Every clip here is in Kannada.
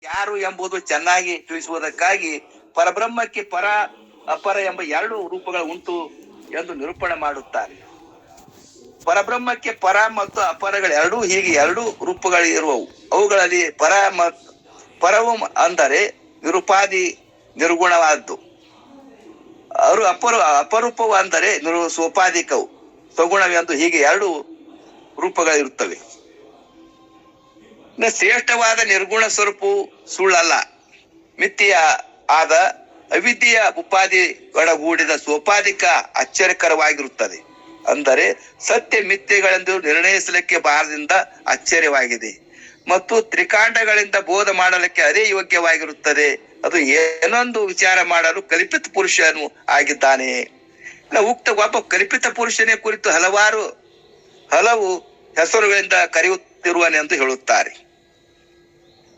ಯಾರು ಎಂಬುದು ಚೆನ್ನಾಗಿ ತಿಳಿಸುವುದಕ್ಕಾಗಿ ಪರಬ್ರಹ್ಮಕ್ಕೆ ಪರ ಅಪರ ಎಂಬ ಎರಡು ರೂಪಗಳು ಉಂಟು ಎಂದು ನಿರೂಪಣೆ ಮಾಡುತ್ತಾರೆ. ಪರಬ್ರಹ್ಮಕ್ಕೆ ಪರ ಮತ್ತು ಅಪರಗಳು ಎರಡೂ ಹೀಗೆ ಎರಡು ರೂಪಗಳು ಇರುವವು. ಅವುಗಳಲ್ಲಿ ಪರವು ಅಂದರೆ ನಿರುಪಾದಿ ನಿರ್ಗುಣವಾದ್ದು, ಅಪರೂಪವು ಅಂದರೆ ಸೋಪಾಧಿಕವು ಸಗುಣವೆಂದು ಹೀಗೆ ಎರಡು ರೂಪಗಳಿರುತ್ತವೆ. ಶ್ರೇಷ್ಠವಾದ ನಿರ್ಗುಣ ಸ್ವರೂಪವು ಸುಳ್ಳಲ್ಲ, ಮಿಥ್ಯ ಆದ ಅವಿದ್ಯೆಯ ಉಪಾಧಿಗಳಗೂಡಿದ ಸೋಪಾಧಿಕ ಆಶ್ಚರ್ಯಕರವಾಗಿರುತ್ತದೆ. ಅಂದರೆ ಸತ್ಯ ಮಿಥ್ಯೆಗಳೆಂದು ನಿರ್ಣಯಿಸಲಿಕ್ಕೆ ಬಾರದಿಂದ ಆಶ್ಚರ್ಯವಾಗಿದೆ ಮತ್ತು ತ್ರಿಕಾಂಡಗಳಿಂದ ಬೋಧ ಮಾಡಲಿಕ್ಕೆ ಅದೇ ಯೋಗ್ಯವಾಗಿರುತ್ತದೆ. ಅದು ಏನೊಂದು ವಿಚಾರ ಮಾಡಲು ಕಲ್ಪಿತ ಪುರುಷನು ಆಗಿದ್ದಾನೆ. ಉಕ್ತ ಒಬ್ಬ ಕಲ್ಪಿತ ಪುರುಷನೇ ಕುರಿತು ಹಲವು ಹೆಸರುಗಳಿಂದ ಕರೆಯುತ್ತಿರುವನೆಂದು ಹೇಳುತ್ತಾರೆ.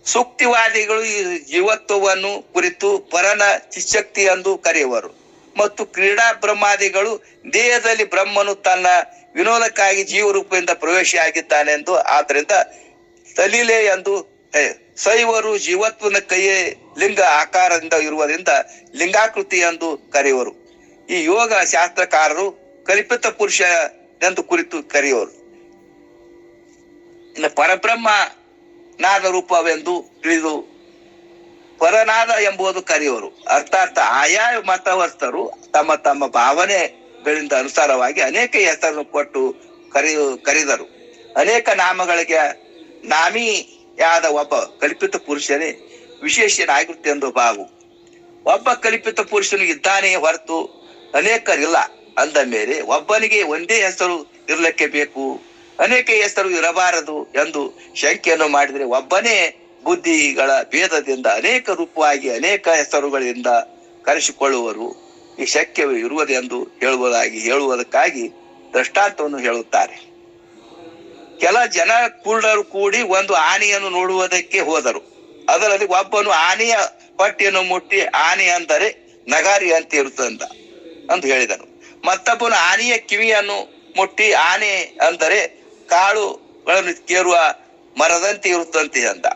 ಸೂಕ್ತಿವಾದಿಗಳು ಈ ಜೀವತ್ವವನ್ನು ಕುರಿತು ಪರನ ಚಿಶಕ್ತಿ ಎಂದು ಕರೆಯುವರು ಮತ್ತು ಕ್ರೀಡಾ ಬ್ರಹ್ಮಾದಿಗಳು ದೇಹದಲ್ಲಿ ಬ್ರಹ್ಮನು ತನ್ನ ವಿನೋದಕ್ಕಾಗಿ ಜೀವರೂಪದಿಂದ ಪ್ರವೇಶಿಯಾಗಿದ್ದಾನೆಂದು, ಆದ್ದರಿಂದ ಸಲೀಲೆ ಎಂದು ಶೈವರು ಜೀವತ್ವನ ಕೈಯೇ ಲಿಂಗ ಆಕಾರದಿಂದ ಇರುವುದರಿಂದ ಲಿಂಗಾಕೃತಿ ಎಂದು ಕರೆಯುವರು. ಈ ಯೋಗ ಶಾಸ್ತ್ರಕಾರರು ಕಲ್ಪಿತ ಪುರುಷ ಎಂದು ಕುರಿತು ಕರೆಯುವರು. ಪರಬ್ರಹ್ಮ ನಾದ ರೂಪವೆಂದು ತಿಳಿದು ಪರನಾದ ಎಂಬುದು ಕರೆಯುವರು. ಅರ್ಥಾತ್ ಆಯಾ ಮತವಸ್ಥರು ತಮ್ಮ ತಮ್ಮ ಭಾವನೆಗಳಿಂದ ಅನುಸಾರವಾಗಿ ಅನೇಕ ಹೆಸರನ್ನು ಕೊಟ್ಟು ಕರೆದರು. ಅನೇಕ ನಾಮಗಳಿಗೆ ನಾಮಿಯಾದ ಒಬ್ಬ ಕಲ್ಪಿತ ಪುರುಷನೇ ವಿಶೇಷನಾಗಿರುತ್ತೆಂದು ಭಾವು. ಒಬ್ಬ ಕಲ್ಪಿತ ಪುರುಷನು ಇದ್ದಾನೆ ಹೊರತು ಅನೇಕರಿಲ್ಲ ಅಂದ ಮೇಲೆ ಒಬ್ಬನಿಗೆ ಒಂದೇ ಹೆಸರು ಇರಲಿಕ್ಕೆ ಬೇಕು, ಅನೇಕ ಹೆಸರು ಇರಬಾರದು ಎಂದು ಶಂಕೆಯನ್ನು ಮಾಡಿದರೆ ಒಬ್ಬನೇ ಬುದ್ಧಿಗಳ ಭೇದದಿಂದ ಅನೇಕ ರೂಪವಾಗಿ ಅನೇಕ ಹೆಸರುಗಳಿಂದ ಕರೆಸಿಕೊಳ್ಳುವರು. ಈ ಶಕ್ಯವೇ ಇರುವುದೆಂದು ಹೇಳುವುದಕ್ಕಾಗಿ ದೃಷ್ಟಾಂತವನ್ನು ಹೇಳುತ್ತಾರೆ. ಕೆಲ ಜನ ಕುರುಡರು ಕೂಡಿ ಒಂದು ಆನೆಯನ್ನು ನೋಡುವುದಕ್ಕೆ ಹೋದರು. ಅದರಲ್ಲಿ ಒಬ್ಬನು ಆನೆಯ ಪಟ್ಟಿಯನ್ನು ಮುಟ್ಟಿ ಆನೆ ಅಂದರೆ ನಗಾರಿ ಅಂತ ಇರುತ್ತಂತ ಎಂದು ಹೇಳಿದನು. ಮತ್ತೊಬ್ಬನು ಆನೆಯ ಕಿವಿಯನ್ನು ಮುಟ್ಟಿ ಆನೆ ಅಂದರೆ ಕಾಳುಗಳನ್ನು ಕೇರುವ ಮರದಂತೆ ಇರುತ್ತಂತೆ ಅಂದ.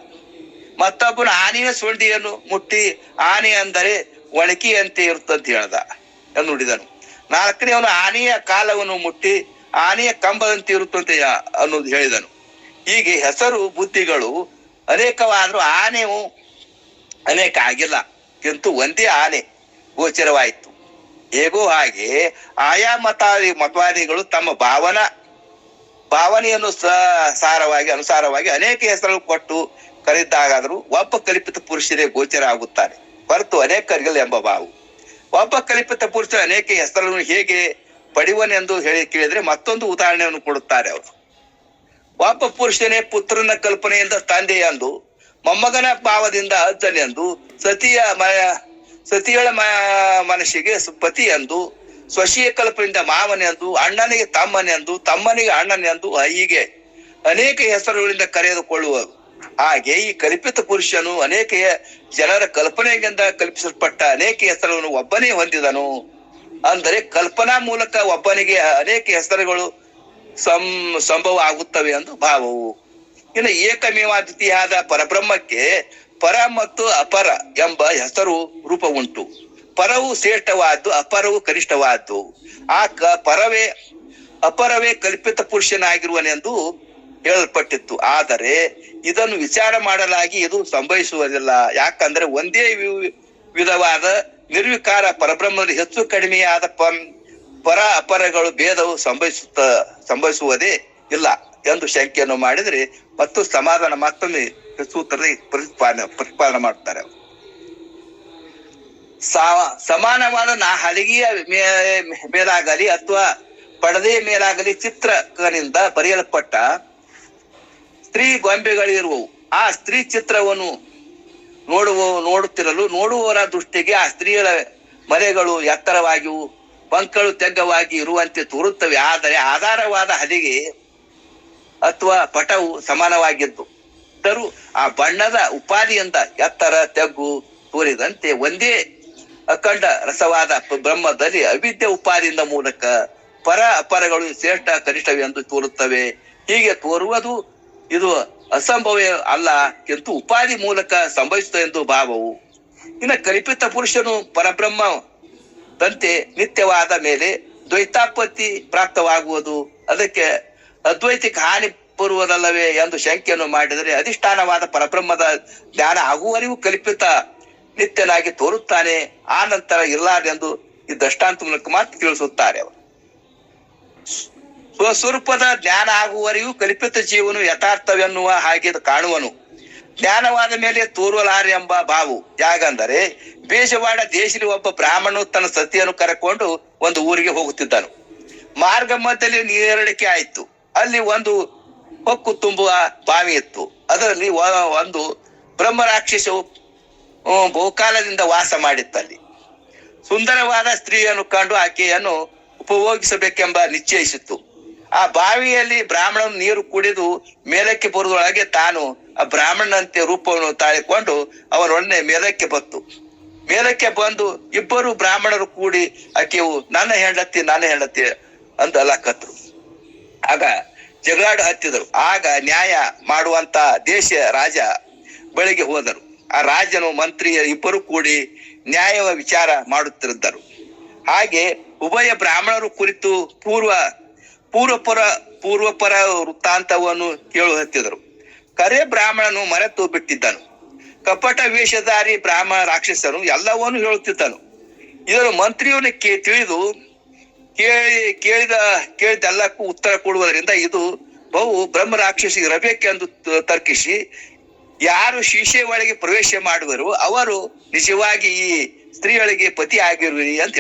ಮತ್ತೊಬ್ಬನು ಆನೆಯ ಸೊಂಡಿಯನ್ನು ಮುಟ್ಟಿ ಆನೆ ಅಂದರೆ ಒಣಕಿಯಂತೆ ಇರುತ್ತಂತ ಹೇಳ್ದ ಎಂದು ನುಡಿದನು. ನಾಲ್ಕನೇವನು ಆನೆಯ ಕಾಲವನ್ನು ಮುಟ್ಟಿ ಆನೆಯ ಕಂಬದಂತೆ ಇರುತ್ತಂತೆ ಅನ್ನೋದು ಹೇಳಿದನು. ಹೀಗೆ ಹೆಸರು ಬುದ್ಧಿಗಳು ಅನೇಕವಾದ್ರೂ ಆನೆಯು ಅನೇಕ ಆಗಿಲ್ಲ, ಕಿಂತು ಒಂದೇ ಆನೆ ಗೋಚರವಾಯಿತು. ಹೇಗೋ ಹಾಗೆ ಆಯಾ ಮತವಾದಿಗಳು ತಮ್ಮ ಭಾವನೆಯನ್ನು ಅನುಸಾರವಾಗಿ ಅನೇಕ ಹೆಸರು ಕೊಟ್ಟು ಕರೆದಾಗಾದರೂ ಒಬ್ಬ ಕಲ್ಪಿತ ಪುರುಷರೇ ಗೋಚರ ಆಗುತ್ತಾರೆ ಹೊರತು ಅನೇಕರಿಲ್ಲ ಎಂಬ ಭಾವ. ಒಬ್ಬ ಕಲ್ಪಿತ ಪುರುಷ ಅನೇಕ ಹೆಸರನ್ನು ಹೇಗೆ ಪಡೆಯುವನೆಂದು ಕೇಳಿದ್ರೆ ಮತ್ತೊಂದು ಉದಾಹರಣೆಯನ್ನು ಕೊಡುತ್ತಾರೆ ಅವರು. ಒಬ್ಬ ಪುರುಷನೇ ಪುತ್ರನ ಕಲ್ಪನೆಯಿಂದ ತಂದೆ ಎಂದು, ಮೊಮ್ಮಗನ ಭಾವದಿಂದ ಅಜ್ಜನೆಂದು, ಸತಿಯಳ ಮನಸ್ಸಿಗೆ ಪತಿ ಎಂದು, ಸ್ವಶೀಯ ಕಲ್ಪನೆಯಿಂದ ಮಾವನೆಂದು, ಅಣ್ಣನಿಗೆ ತಮ್ಮನೆಂದು, ತಮ್ಮನಿಗೆ ಅಣ್ಣನೆಂದು, ಹೀಗೆ ಅನೇಕ ಹೆಸರುಗಳಿಂದ ಕರೆದುಕೊಳ್ಳುವರು. ಹಾಗೆ ಈ ಕಲ್ಪಿತ ಪುರುಷನು ಅನೇಕ ಜನರ ಕಲ್ಪನೆಯಿಂದ ಕಲ್ಪಿಸಲ್ಪಟ್ಟ ಅನೇಕ ಹೆಸರುಗಳನ್ನು ಒಬ್ಬನೇ ಹೊಂದಿದನು. ಅಂದರೆ ಕಲ್ಪನಾ ಮೂಲಕ ಒಬ್ಬನಿಗೆ ಅನೇಕ ಹೆಸರುಗಳು ಸಂಭವ ಆಗುತ್ತವೆ ಎಂದು ಭಾವವು. ಇನ್ನು ಏಕಮೇವಾದ್ವಿತೀಯಾದ ಪರಬ್ರಹ್ಮಕ್ಕೆ ಪರ ಮತ್ತು ಅಪರ ಎಂಬ ಹೆಸರು ರೂಪ ಉಂಟು. ಪರವು ಶ್ರೇಷ್ಠವಾದ್ದು, ಅಪರವು ಕನಿಷ್ಠವಾದ್ದು. ಅಪರವೇ ಕಲ್ಪಿತ ಪುರುಷನಾಗಿರುವನೆಂದು ಹೇಳಲ್ಪಟ್ಟಿತ್ತು. ಆದರೆ ಇದನ್ನು ವಿಚಾರ ಮಾಡಲಾಗಿ ಇದು ಸಂಭವಿಸುವುದಿಲ್ಲ. ಯಾಕಂದ್ರೆ ಒಂದೇ ವಿಧವಾದ ನಿರ್ವಿಕಾರ ಪರಬ್ರಹ್ಮದಲ್ಲಿ ಹೆಚ್ಚು ಕಡಿಮೆಯಾದ ಪರ ಅಪರಗಳು ಭೇದವು ಸಂಭವಿಸುವುದೇ ಇಲ್ಲ ಎಂದು ಶಂಕೆಯನ್ನು ಮಾಡಿದರೆ ಮತ್ತು ಸಮಾಧಾನ ಮತ್ತೊಮ್ಮೆ ಸೂತ್ರದ ಪ್ರತಿಪಾದನೆ ಮಾಡುತ್ತಾರೆ. ಸಮಾನವಾದ ಹಲಗೆಯ ಮೇಲಾಗಲಿ ಅಥವಾ ಪಡದೆಯ ಮೇಲಾಗಲಿ ಚಿತ್ರಕನಿಂದ ಬರೆಯಲ್ಪಟ್ಟ ಸ್ತ್ರೀ ಗೊಂಬೆಗಳಿರುವವು. ಆ ಸ್ತ್ರೀ ಚಿತ್ರವನ್ನು ನೋಡುತ್ತಿರಲು ನೋಡುವವರ ದೃಷ್ಟಿಗೆ ಆ ಸ್ತ್ರೀಯರ ಮನೆಗಳು ಎತ್ತರವಾಗಿಯೂ ಪಂಕಗಳು ತೆಗ್ಗವಾಗಿ ಇರುವಂತೆ ತೋರುತ್ತವೆ. ಆದರೆ ಆಧಾರವಾದ ಹಲಿಗೆ ಅಥವಾ ಪಟವು ಸಮಾನವಾಗಿದ್ದು ಆ ಬಣ್ಣದ ಉಪಾಧಿಯಿಂದ ಎತ್ತರ ತೆಗ್ಗು ತೋರಿದಂತೆ ಒಂದೇ ಅಖಂಡ ರಸವಾದ ಬ್ರಹ್ಮದಲ್ಲಿ ಅವಿದ್ಯೆ ಉಪಾದಿಯಿಂದ ಮೂಲಕ ಪರ ಅಪರಗಳು ಶ್ರೇಷ್ಠ ಕನಿಷ್ಠವೆಂದು ತೋರುತ್ತವೆ. ಹೀಗೆ ತೋರುವುದು ಇದು ಅಸಂಭವ ಅಲ್ಲ ಕಿಂತು ಉಪಾಧಿ ಮೂಲಕ ಸಂಭವಿಸುತ್ತದೆ ಎಂದು ಭಾವವು. ಇನ್ನು ಕಲ್ಪಿತ ಪುರುಷನು ಪರಬ್ರಹ್ಮದಂತೆ ನಿತ್ಯವಾದ ಮೇಲೆ ದ್ವೈತಾಪತ್ತಿ ಪ್ರಾಪ್ತವಾಗುವುದು, ಅದಕ್ಕೆ ಅದ್ವೈತಿಕ ಹಾನಿ ಬರುವುದಲ್ಲವೇ ಎಂದು ಶಂಕೆಯನ್ನು ಮಾಡಿದರೆ ಅಧಿಷ್ಠಾನವಾದ ಪರಬ್ರಹ್ಮದ ಜ್ಞಾನ ಆಗುವವರೆಗೂ ಕಲ್ಪಿತ ನಿತ್ಯನಾಗಿ ತೋರುತ್ತಾನೆ, ಆ ನಂತರ ಇರಲಾರೆಂದು ಈ ದೃಷ್ಟಾಂತ ಮೂಲಕ ಮಾತ್ರ ತಿಳಿಸುತ್ತಾರೆ ಅವರು. ಸ್ವಸ್ವರೂಪದ ಜ್ಞಾನ ಆಗುವವರೆಗೂ ಕಲ್ಪಿತ ಜೀವನು ಯಥಾರ್ಥವೆನ್ನುವ ಹಾಗೆ ಕಾಣುವನು, ಜ್ಞಾನವಾದ ಮೇಲೆ ತೋರುವಲಾರೆ ಎಂಬ ಭಾವು. ಯಾಗಂದರೆ ಬೇಜವಾಡ ದೇಶದಲ್ಲಿ ಒಬ್ಬ ಬ್ರಾಹ್ಮಣನು ತನ್ನ ಸತಿಯನ್ನು ಕರೆಕೊಂಡು ಒಂದು ಊರಿಗೆ ಹೋಗುತ್ತಿದ್ದನು. ಮಾರ್ಗ ಮಧ್ಯದಲ್ಲಿ ನೀರಡಿಕೆ ಆಯ್ತು. ಅಲ್ಲಿ ಒಂದು ಹೊಕ್ಕು ತುಂಬುವ ಬಾವಿ ಇತ್ತು. ಅದರಲ್ಲಿ ಒಂದು ಬ್ರಹ್ಮ ರಾಕ್ಷಸವು ಬಹುಕಾಲದಿಂದ ವಾಸ ಮಾಡಿತ್ತಲ್ಲಿ. ಸುಂದರವಾದ ಸ್ತ್ರೀಯನ್ನು ಕಂಡು ಆಕೆಯನ್ನು ಉಪಭೋಗಿಸಬೇಕೆಂಬ ನಿಶ್ಚಯಿಸಿತ್ತು. ಆ ಬಾವಿಯಲ್ಲಿ ಬ್ರಾಹ್ಮಣನು ನೀರು ಕುಡಿದು ಮೇಲಕ್ಕೆ ಬರುವುದೊಳಗೆ ತಾನು ಆ ಬ್ರಾಹ್ಮಣನಂತೆ ರೂಪವನ್ನು ತಾಳಿಕೊಂಡು ಅವನೊಡನೆ ಮೇಲಕ್ಕೆ ಮೇಲಕ್ಕೆ ಬಂದು ಇಬ್ಬರು ಬ್ರಾಹ್ಮಣರು ಕೂಡಿ ಆಕೆಯು ನನ್ನ ಹೆಂಡತಿ ಅಂದಲಕತ್ರು. ಆಗ ಜಗಳಾಡು ಹತ್ತಿದರು. ಆಗ ನ್ಯಾಯ ಮಾಡುವಂತ ರಾಜ ಬಳಿಗೆ ಹೋದರು. ಆ ರಾಜನು ಮಂತ್ರಿ ಇಬ್ಬರು ಕೂಡಿ ನ್ಯಾಯವ ವಿಚಾರ ಮಾಡುತ್ತಿದ್ದರು. ಹಾಗೆ ಉಭಯ ಬ್ರಾಹ್ಮಣರು ಕುರಿತು ಪೂರ್ವಪರ ವೃತ್ತಾಂತವನ್ನು ಹತ್ತಿದರು. ಕರೆ ಬ್ರಾಹ್ಮಣನು ಮರೆತು ಬಿಟ್ಟಿದ್ದನು. ಕಪಟ ವೇಷಧಾರಿ ಬ್ರಾಹ್ಮಣ ರಾಕ್ಷಸನು ಎಲ್ಲವನ್ನೂ ಹೇಳುತ್ತಿದ್ದನು. ಇದನ್ನು ಮಂತ್ರಿಯವನು ತಿಳಿದು ಕೇಳಿದೆಲ್ಲಕ್ಕೂ ಉತ್ತರ ಕೊಡುವುದರಿಂದ ಇದು ಬಹು ಬ್ರಹ್ಮ ರಾಕ್ಷಸಿ ಇರಬೇಕೆಂದು ತರ್ಕಿಸಿ, ಯಾರು ಶೀಶೆ ಒಳಗೆ ಪ್ರವೇಶ ಮಾಡುವರು ಅವರು ನಿಜವಾಗಿ ಈ ಸ್ತ್ರೀಯೊಳಗೆ ಪತಿ ಆಗಿರುವಿರಿ ಅಂತ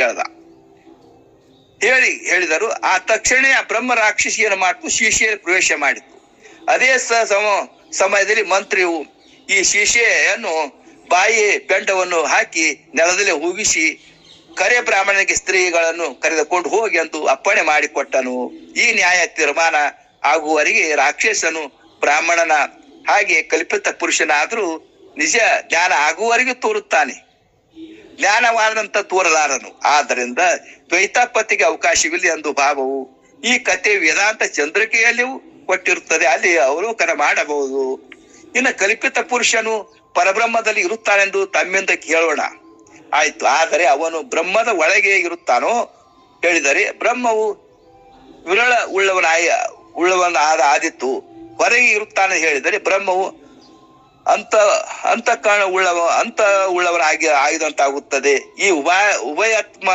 ಹೇಳಿದರು. ಆ ತಕ್ಷಣ ಆ ಬ್ರಹ್ಮ ರಾಕ್ಷಸಿಯನ್ನು ಮಾಡ್ತು ಶೀಶೆಯಲ್ಲಿ ಪ್ರವೇಶ ಮಾಡಿತು. ಅದೇ ಸಮಯದಲ್ಲಿ ಮಂತ್ರಿಯು ಈ ಶೀಶೆಯನ್ನು ಬಾಯಿ ಬೆಂಡವನ್ನು ಹಾಕಿ ನೆಲದಲ್ಲಿ ಹೂಗಿಸಿ ಕರೆ ಬ್ರಾಹ್ಮಣನಿಗೆ ಸ್ತ್ರೀಗಳನ್ನು ಕರೆದುಕೊಂಡು ಹೋಗಿ ಎಂದು ಅಪ್ಪಣೆ ಮಾಡಿಕೊಟ್ಟನು. ಈ ನ್ಯಾಯ ತೀರ್ಮಾನ ಆಗುವವರೆಗೆ ರಾಕ್ಷಸನು ಬ್ರಾಹ್ಮಣನ ಹಾಗೆ ಕಲ್ಪಿತ ಪುರುಷನಾದ್ರೂ ನಿಜ ಜ್ಞಾನ ಆಗುವವರೆಗೂ ತೋರುತ್ತಾನೆ, ಜ್ಞಾನವಾದಂತ ತೋರಲಾರನು. ಆದ್ದರಿಂದ ದ್ವೈತಾಪತ್ತಿಗೆ ಅವಕಾಶವಿಲ್ಲ ಎಂದು ಭಾವವು. ಈ ಕಥೆ ವೇದಾಂತ ಚಂದ್ರಿಕೆಯಲ್ಲಿಯೂ ಕೊಟ್ಟಿರುತ್ತದೆ, ಅಲ್ಲಿ ಅವಲೋಕನ ಮಾಡಬಹುದು. ಇನ್ನು ಕಲ್ಪಿತ ಪುರುಷನು ಪರಬ್ರಹ್ಮದಲ್ಲಿ ಇರುತ್ತಾನೆಂದು ತಮ್ಮಿಂದ ಕೇಳೋಣ. ಆಯ್ತು, ಆದರೆ ಅವನು ಬ್ರಹ್ಮದ ಒಳಗೆ ಇರುತ್ತಾನೋ ಹೇಳಿದರೆ ಬ್ರಹ್ಮವು ವಿರಳ ಆದಿತ್ತು. ಹೊರಗೆ ಇರುತ್ತಾನೆ ಹೇಳಿದರೆ ಬ್ರಹ್ಮವು ಅಂತಃಕರಣ ಉಳ್ಳವನಾಗಿ ಆಗಿದಂತಾಗುತ್ತದೆ. ಈ ಉಭಯಾತ್ಮ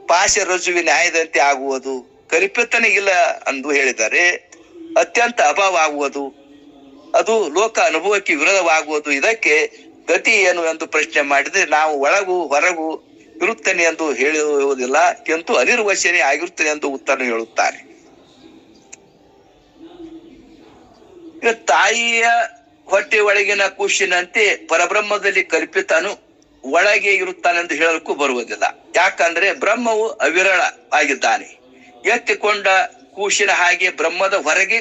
ಪಾಶ ರಜುವಿನ ನ್ಯಾಯದಂತೆ ಆಗುವುದು. ಕಲ್ಪಿತನೇ ಇಲ್ಲ ಎಂದು ಹೇಳಿದರೆ ಅತ್ಯಂತ ಅಭಾವ ಆಗುವುದು, ಅದು ಲೋಕ ಅನುಭವಕ್ಕೆ ವಿರೋಧವಾಗುವುದು. ಇದಕ್ಕೆ ಗತಿ ಏನು ಎಂದು ಪ್ರಶ್ನೆ ಮಾಡಿದ್ರೆ ನಾವು ಒಳಗೂ ಹೊರಗೂ ಇರುತ್ತೇನೆ ಎಂದು ಹೇಳುವುದಿಲ್ಲ, ಕಿಂತು ಅನಿರ್ವಚನೆ ಆಗಿರುತ್ತೇನೆ ಎಂದು ಉತ್ತರ ಹೇಳುತ್ತಾರೆ. ತಾಯಿಯ ಹೊಟ್ಟೆ ಒಳಗಿನ ಕೂಸಿನಂತೆ ಪರಬ್ರಹ್ಮದಲ್ಲಿ ಕಲ್ಪಿತನು ಒಳಗೆ ಇರುತ್ತಾನೆಂದು ಹೇಳಲಿಕ್ಕೂ ಬರುವುದಿಲ್ಲ. ಯಾಕಂದ್ರೆ ಬ್ರಹ್ಮವು ಅವಿರಳ ಆಗಿದ್ದಾನೆ. ಎತ್ತಿಕೊಂಡ ಕೂಸಿನ ಹಾಗೆ ಬ್ರಹ್ಮದ ಹೊರಗೆ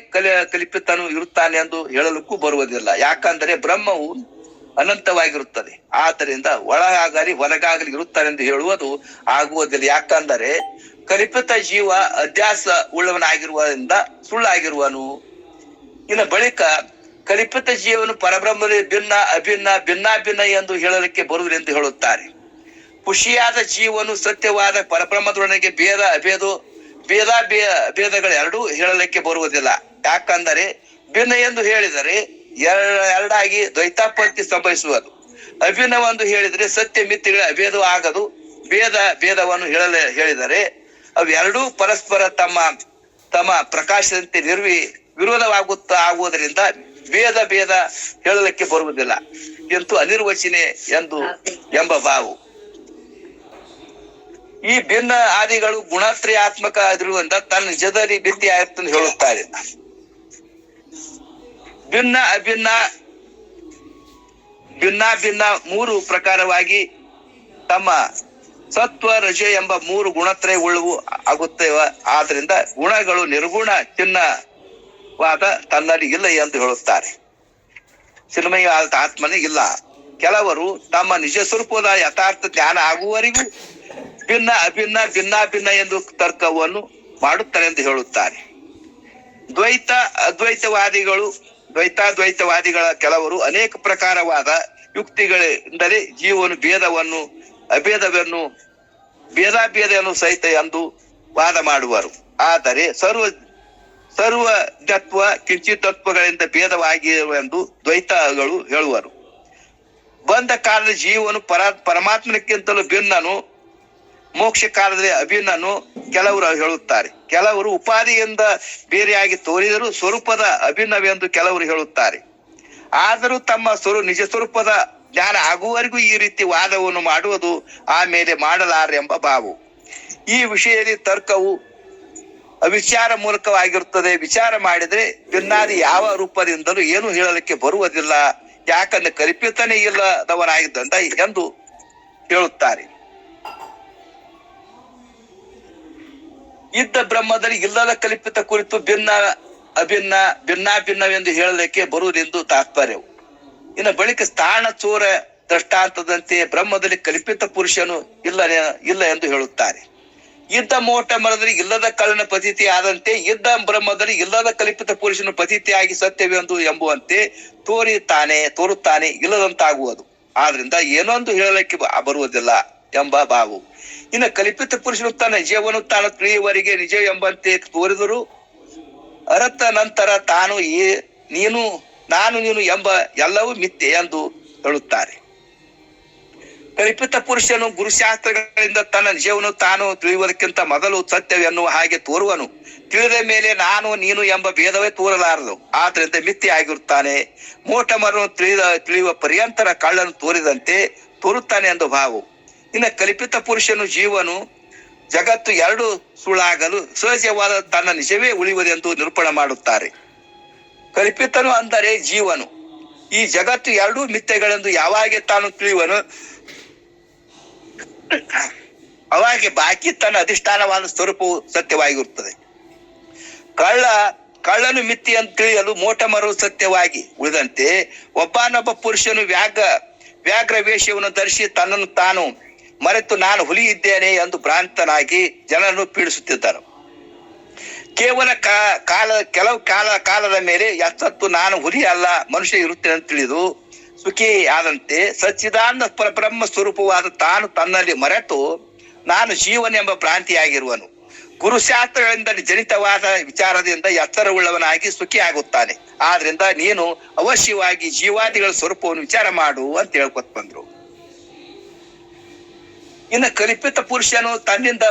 ಕಲ್ಪಿತನು ಇರುತ್ತಾನೆ ಎಂದು ಹೇಳಲಿಕ್ಕೂ ಬರುವುದಿಲ್ಲ. ಯಾಕಂದ್ರೆ ಬ್ರಹ್ಮವು ಅನಂತವಾಗಿರುತ್ತದೆ. ಆದ್ದರಿಂದ ಒಳಗಾಗಲಿ ಹೊರಗಾಗಲಿ ಇರುತ್ತಾನೆಂದು ಹೇಳುವುದು ಆಗುವುದಿಲ್ಲ. ಯಾಕಂದರೆ ಕಲ್ಪಿತ ಜೀವ ಅಧ್ಯಾಸ ಉಳ್ಳವನಾಗಿರುವುದರಿಂದ ಸುಳ್ಳಾಗಿರುವನು. ಇನ್ನು ಬಳಿಕ ಕಲ್ಪಿತ ಜೀವನು ಪರಬ್ರಹ್ಮದಲ್ಲಿ ಭಿನ್ನ ಎಂದು ಹೇಳಲಿಕ್ಕೆ ಬರುವುದೆಂದು ಹೇಳುತ್ತಾರೆ. ಖುಷಿಯಾದ ಜೀವನು ಸತ್ಯವಾದ ಪರಬ್ರಹ್ಮದೊಳಗೆ ಭೇದಗಳೆರಡೂ ಹೇಳಲಿಕ್ಕೆ ಬರುವುದಿಲ್ಲ. ಯಾಕಂದರೆ ಭಿನ್ನ ಎಂದು ಹೇಳಿದರೆ ಎರಡಾಗಿ ದ್ವೈತಾಪತ್ತಿ ಸಂಭವಿಸುವುದು. ಅಭಿನ್ನವೆಂದು ಹೇಳಿದರೆ ಸತ್ಯ ಮಿಥ್ಯಗಳ ಅಭೇದ ಆಗದು. ಭೇದವನ್ನು ಹೇಳಿದರೆ ಅವೆರಡೂ ಪರಸ್ಪರ ತಮ್ಮ ಪ್ರಕಾಶದಂತೆ ಆಗುವುದರಿಂದ ಭೇದ ಹೇಳಲಿಕ್ಕೆ ಬರುವುದಿಲ್ಲ, ಎಂದು ಅನಿರ್ವಚನೆ ಎಂಬ ಭಾವು. ಈ ಭಿನ್ನ ಆದಿಗಳು ಗುಣತ್ರಯಾತ್ಮಕ ಆಗಿರುವುದರಿಂದ ತನ್ನ ನಿಜದಲ್ಲಿ ಮಿಥ್ಯ ಆಗುತ್ತದೆ ಹೇಳುತ್ತಾರೆ. ಭಿನ್ನ ಮೂರು ಪ್ರಕಾರವಾಗಿ ತಮ್ಮ ಸತ್ವ ರಜ ಎಂಬ ಮೂರು ಗುಣತ್ರಯ ಉಳ್ಳವು ಆಗುತ್ತವೆ. ಆದ್ರಿಂದ ಗುಣಗಳು ನಿರ್ಗುಣ ಚಿನ್ನವಾದ ತನ್ನಲ್ಲಿ ಇಲ್ಲ ಎಂದು ಹೇಳುತ್ತಾರೆ. ಚಿನ್ಮಯ ಆತ್ಮನಿಗೆ ಇಲ್ಲ. ಕೆಲವರು ತಮ್ಮ ನಿಜ ಸ್ವರೂಪದ ಯಥಾರ್ಥ ಜ್ಞಾನ ಆಗುವವರೆಗೂ ಭಿನ್ನ ಎಂದು ತರ್ಕವನ್ನು ಮಾಡುತ್ತಾರೆ ಎಂದು ಹೇಳುತ್ತಾರೆ. ಅದ್ವೈತವಾದಿಗಳು ದ್ವೈತಾದ್ವೈತವಾದಿಗಳ ಕೆಲವರು ಅನೇಕ ಪ್ರಕಾರವಾದ ಯುಕ್ತಿಗಳಿಂದಲೇ ಜೀವನು ಅಭೇದವನ್ನು ಭೇದಾಭೇದವನ್ನು ಸಹಿತ ಎಂದು ವಾದ ಮಾಡುವರು. ಆದರೆ ಸರ್ವಜ್ಞತ್ವ ಕಿಂಚಿತತ್ವಗಳಿಂದ ಭೇದವಾಗಿರುವೆಂದು ದ್ವೈತಗಳು ಹೇಳುವರು. ಬಂದ ಕಾಲದ ಜೀವನು ಪರಮಾತ್ಮನಕ್ಕಿಂತಲೂ ಭಿನ್ನನು, ಮೋಕ್ಷ ಕಾಲದಲ್ಲಿ ಅಭಿನ್ನನು ಕೆಲವರು ಹೇಳುತ್ತಾರೆ. ಕೆಲವರು ಉಪಾಧಿಯಿಂದ ಬೇರೆಯಾಗಿ ತೋರಿದರೂ ಸ್ವರೂಪದ ಅಭಿನ್ನವೆಂದು ಕೆಲವರು ಹೇಳುತ್ತಾರೆ. ಆದರೂ ತಮ್ಮ ನಿಜ ಸ್ವರೂಪದ ಜ್ಞಾನ ಆಗುವವರೆಗೂ ಈ ರೀತಿ ವಾದವನ್ನು ಮಾಡುವುದು ಆಮೇಲೆ ಮಾಡಲಾರೆಂಬ ಭಾವ. ಈ ವಿಷಯದಲ್ಲಿ ತರ್ಕವು ಅವಿಚಾರ ಮೂಲಕವಾಗಿರುತ್ತದೆ. ವಿಚಾರ ಮಾಡಿದ್ರೆ ಭಿನ್ನಾದಿ ಯಾವ ರೂಪದಿಂದಲೂ ಏನು ಹೇಳಲಿಕ್ಕೆ ಬರುವುದಿಲ್ಲ, ಯಾಕಂದ್ರೆ ಕಲ್ಪಿತನೇ ಇಲ್ಲದವನಾಗಿದ್ದಂತ ಎಂದು ಹೇಳುತ್ತಾರೆ. ಇದ್ದ ಬ್ರಹ್ಮದಲ್ಲಿ ಇಲ್ಲದ ಕಲ್ಪಿತ ಕುರಿತು ಭಿನ್ನಾಭಿನ್ನವೆಂದು ಹೇಳಲಿಕ್ಕೆ ಬರುವುದೆಂದು ತಾತ್ಪರ್ಯವು. ಇನ್ನು ಬಳಿಕ ಸ್ಥಾನ ಚೋರ ದೃಷ್ಟಾಂತದಂತೆ ಬ್ರಹ್ಮದಲ್ಲಿ ಕಲ್ಪಿತ ಪುರುಷನು ಇಲ್ಲ ಎಂದು ಹೇಳುತ್ತಾರೆ. ಇದ್ದ ಮೋಟ ಮರದಲ್ಲಿ ಇಲ್ಲದ ಕಳ್ಳನ ಪತಿತಿ ಆದಂತೆ ಇದ್ದ ಬ್ರಹ್ಮದಲ್ಲಿ ಇಲ್ಲದ ಕಲ್ಪಿತ ಪುರುಷನು ಪತಿತಿಯಾಗಿ ಸತ್ಯವೆಂದು ಎಂಬುವಂತೆ ತೋರುತ್ತಾನೆ ಇಲ್ಲದಂತಾಗುವುದು. ಆದ್ರಿಂದ ಏನೊಂದು ಹೇಳಲಿಕ್ಕೆ ಬರುವುದಿಲ್ಲ ಎಂಬ ಭಾವ. ಇನ್ನು ಕಲ್ಪಿತ ಪುರುಷನು ತನ್ನ ನಿಜವನ್ನು ತಾನು ತಿಳಿಯುವವರೆಗೆ ನಿಜ ಎಂಬಂತೆ ತೋರಿದರು ಅರತ ನಂತರ ನಾನು ನೀನು ಎಂಬ ಎಲ್ಲವೂ ಮಿಥ್ಯೆ ಎಂದು ಹೇಳುತ್ತಾರೆ. ಕಲ್ಪಿತ ಪುರುಷನು ಗುರುಶಾಸ್ತ್ರಗಳಿಂದ ತನ್ನ ನಿಜವನ್ನು ತಾನು ತಿಳಿಯುವುದಕ್ಕಿಂತ ಮೊದಲು ಸತ್ಯವೆನ್ನುವ ಹಾಗೆ ತೋರುವನು. ತಿಳಿದ ಮೇಲೆ ನಾನು ನೀನು ಎಂಬ ಭೇದವೇ ತೋರಲಾರದು, ಆದ್ರಿಂದ ಮಿಥ್ಯೆ ಆಗಿರುತ್ತಾನೆ. ಮೋಟ ಮರನು ತಿಳಿಯುವ ಪರ್ಯಂತರ ಕಳ್ಳನು ತೋರುತ್ತಾನೆ ಎಂದು ಭಾವ. ಇನ್ನು ಕಲ್ಪಿತ ಪುರುಷನು ಜೀವನು ಜಗತ್ತು ಎರಡು ಸುಳ್ಳಾಗಲು ಸಹಜವಾದ ತನ್ನ ನಿಜವೇ ಉಳಿಯುವುದೆಂದು ನಿರೂಪಣೆ ಮಾಡುತ್ತಾರೆ. ಕಲ್ಪಿತನು ಅಂದರೆ ಜೀವನು ಈ ಜಗತ್ತು ಎರಡೂ ಮಿಥ್ಯೆಗಳೆಂದು ಯಾವಾಗ ತಾನು ತಿಳಿಯುವನು ಅವಾಗೆ ಬಾಕಿ ತನ್ನ ಅಧಿಷ್ಠಾನವಾದ ಸ್ವರೂಪವು ಸತ್ಯವಾಗಿರುತ್ತದೆ. ಕಳ್ಳನು ಮಿಥ್ಯೆ ಅಂತ ತಿಳಿಯಲು ಮೋಟ ಮರವು ಸತ್ಯವಾಗಿ ಉಳಿದಂತೆ ಒಬ್ಬನೊಬ್ಬ ಪುರುಷನು ವ್ಯಾಘ್ರ ವೇಷವನ್ನು ಧರಿಸಿ ತನ್ನನ್ನು ತಾನು ಮರೆತು ನಾನು ಹುಲಿ ಇದ್ದೇನೆ ಎಂದು ಭ್ರಾಂತನಾಗಿ ಜನರನ್ನು ಪೀಡಿಸುತ್ತಿದ್ದರು. ಕೆಲವು ಕಾಲದ ಮೇಲೆ ಎಷ್ಟೊತ್ತು ನಾನು ಹುಲಿ ಅಲ್ಲ ಮನುಷ್ಯ ಇರುತ್ತೇನೆ ಅಂತ ತಿಳಿದು ಸುಖಿ ಆದಂತೆ ಸಚ್ಚಿದಾನಂದ ಪರಬ್ರಹ್ಮ ಸ್ವರೂಪವಾದ ತಾನು ತನ್ನಲ್ಲಿ ಮರೆತು ನಾನು ಜೀವನ ಎಂಬ ಭ್ರಾಂತಿಯಾಗಿರುವನು. ಗುರುಶಾಸ್ತ್ರಗಳಿಂದ ಜನಿತವಾದ ವಿಚಾರದಿಂದ ಎತ್ತರವುಳ್ಳವನಾಗಿ ಸುಖಿ ಆಗುತ್ತಾನೆ. ಆದ್ರಿಂದ ನೀನು ಅವಶ್ಯವಾಗಿ ಜೀವಾದಿಗಳ ಸ್ವರೂಪವನ್ನು ವಿಚಾರ ಮಾಡು ಅಂತ ಹೇಳ್ಕೊತ ಬಂದ್ರು. ಇನ್ನು ಕಲ್ಪಿತ ಪುರುಷನು ತನ್ನಿಂದ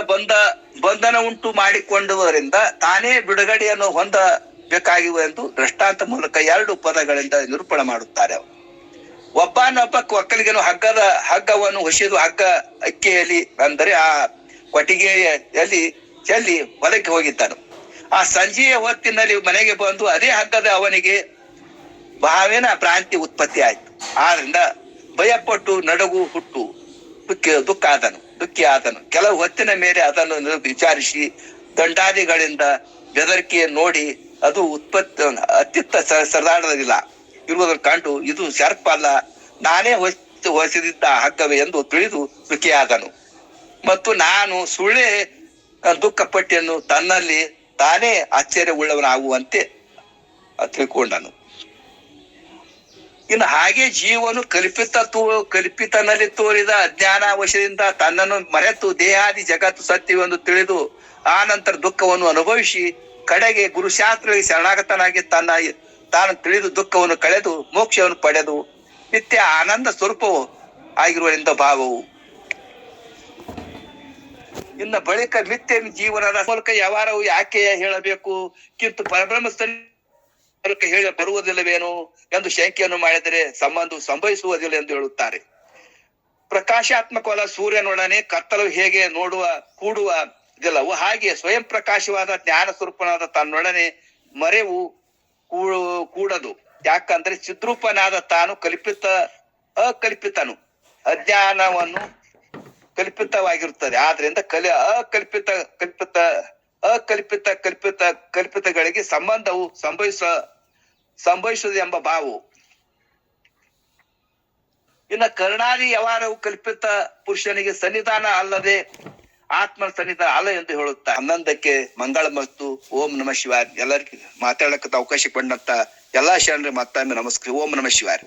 ಬಂಧನ ಉಂಟು ಮಾಡಿಕೊಂಡುವುದರಿಂದ ತಾನೇ ಬಿಡುಗಡೆಯನ್ನು ಹೊಂದಬೇಕಾಗಿವೆಂದು ದೃಷ್ಟಾಂತ ಮೂಲಕ ಎರಡು ಪದಗಳಿಂದ ನಿರೂಪಣೆ ಮಾಡುತ್ತಾರೆ. ಒಬ್ಬನೊಬ್ಬ ಒಕ್ಕಲಿಗನು ಹಗ್ಗವನ್ನು ಹೊಸೆದು ಅಕ್ಕಿಯಲ್ಲಿ ಅಂದರೆ ಆ ಕೊಟ್ಟಿಗೆಯಲ್ಲಿ ಚೆಲ್ಲಿ ಹೊಲಕ್ಕೆ ಹೋಗಿದ್ದನು. ಆ ಸಂಜೆಯ ಹೊತ್ತಿನಲ್ಲಿ ಮನೆಗೆ ಬಂದು ಅದೇ ಹಗ್ಗದ ಅವನಿಗೆ ಭಾವೇನ ಭ್ರಾಂತಿ ಉತ್ಪತ್ತಿ ಆಯ್ತು. ಆದ್ರಿಂದ ಭಯಪಟ್ಟು ನಡಗು ಹುಟ್ಟು ದುಃಖಿ ಆದನು. ಕೆಲವು ಹೊತ್ತಿನ ಮೇಲೆ ಅದನ್ನು ವಿಚಾರಿಸಿ ದಂಡಾದಿಗಳಿಂದ ಬೆದರಿಕೆ ನೋಡಿ ಅದು ಅತ್ತಿತ್ತ ಸರದಾಡಲಿಲ್ಲ ಇರುವುದನ್ನು ಕಂಡು ಇದು ಸರ್ಪ ಅಲ್ಲ, ನಾನೇ ಹೊಸದಿದ್ದ ಹಗ್ಗವೇ ಎಂದು ತಿಳಿದು ಸುಖಿಯಾದನು. ಮತ್ತು ನಾನು ಸುಳ್ಳೇ ದುಃಖಪಟ್ಟೆಯನ್ನು ತನ್ನಲ್ಲಿ ತಾನೇ ಆಶ್ಚರ್ಯ ಉಳ್ಳವನಾಗುವಂತೆ ತಿಳ್ಕೊಂಡನು. ಇನ್ನು ಹಾಗೆ ಜೀವನು ಕಲ್ಪಿತನಲ್ಲಿ ತೋರಿದ ಅಜ್ಞಾನ ವಶದಿಂದ ತನ್ನನ್ನು ಮರೆತು ದೇಹಾದಿ ಜಗತ್ತು ಸತ್ಯವೆಂದು ತಿಳಿದು ಆ ನಂತರ ದುಃಖವನ್ನು ಅನುಭವಿಸಿ ಕಡೆಗೆ ಗುರುಶಾಸ್ತ್ರಗಳಿಗೆ ಶರಣಾಗತನಾಗಿ ತಾನು ತಿಳಿದು ದುಃಖವನ್ನು ಕಳೆದು ಮೋಕ್ಷವನ್ನು ಪಡೆದು ನಿತ್ಯ ಆನಂದ ಸ್ವರೂಪವು ಆಗಿರುವುದರಿಂದ ಭಾವವು. ಇನ್ನು ಬಳಿಕ ಮಿಥ್ಯ ಜೀವನದ ಮೂಲಕ ವ್ಯವಹಾರವು ಯಾಕೆ ಹೇಳಬೇಕು ಕಿಂತು ಪರಬ್ರಹ್ಮ ಹೇಳ ಬರುವುದಿಲ್ಲವೇನು ಎಂದು ಶಂಕೆಯನ್ನು ಮಾಡಿದರೆ ಸಂಭವಿಸುವುದಿಲ್ಲ ಎಂದು ಹೇಳುತ್ತಾರೆ. ಪ್ರಕಾಶಾತ್ಮಕವಾದ ಸೂರ್ಯನೊಡನೆ ಕತ್ತಲು ಹೇಗೆ ಕೂಡುವುದಿಲ್ಲವೋ ಹಾಗೆ ಸ್ವಯಂ ಪ್ರಕಾಶವಾದ ಜ್ಞಾನ ಸ್ವರೂಪನಾದ ತನ್ನೊಡನೆ ಮರೆವು ಕೂಡದು. ಯಾಕಂದ್ರೆ ಚಿದ್ರೂಪನಾದ ತಾನು ಅಕಲ್ಪಿತನು ಅಜ್ಞಾನವನ್ನು ಕಲ್ಪಿತವಾಗಿರುತ್ತದೆ. ಆದ್ರಿಂದ ಕಲ್ಪಿತಗಳಿಗೆ ಸಂಬಂಧವು ಸಂಭವಿಸುವುದು ಎಂಬ ಭಾವ. ಇನ್ನು ಕರ್ಣಾದಿ ವ್ಯವಹಾರವು ಕಲ್ಪಿತ ಪುರುಷನಿಗೆ ಸನ್ನಿಧಾನ ಅಲ್ಲದೆ ಆತ್ಮ ಸನ್ನಿಧಾನ ಅಲ್ಲ ಎಂದು ಹೇಳುತ್ತಾ 11ಕ್ಕೆ ಮಂಗಳ ಮತ್ತು ಓಂ ನಮಃ ಶಿವಾಯ. ಎಲ್ಲರಿಗೂ ಮಾತಾಡಕ್ಕೆ ಅವಕಾಶ ಕೊಟ್ಟಂತ ಎಲ್ಲಾ ಶರಣರಿಗೆ ಮತ್ತೊಮ್ಮೆ ನಮಸ್ಕಾರ. ಓಂ ನಮಃ ಶಿವಾಯ.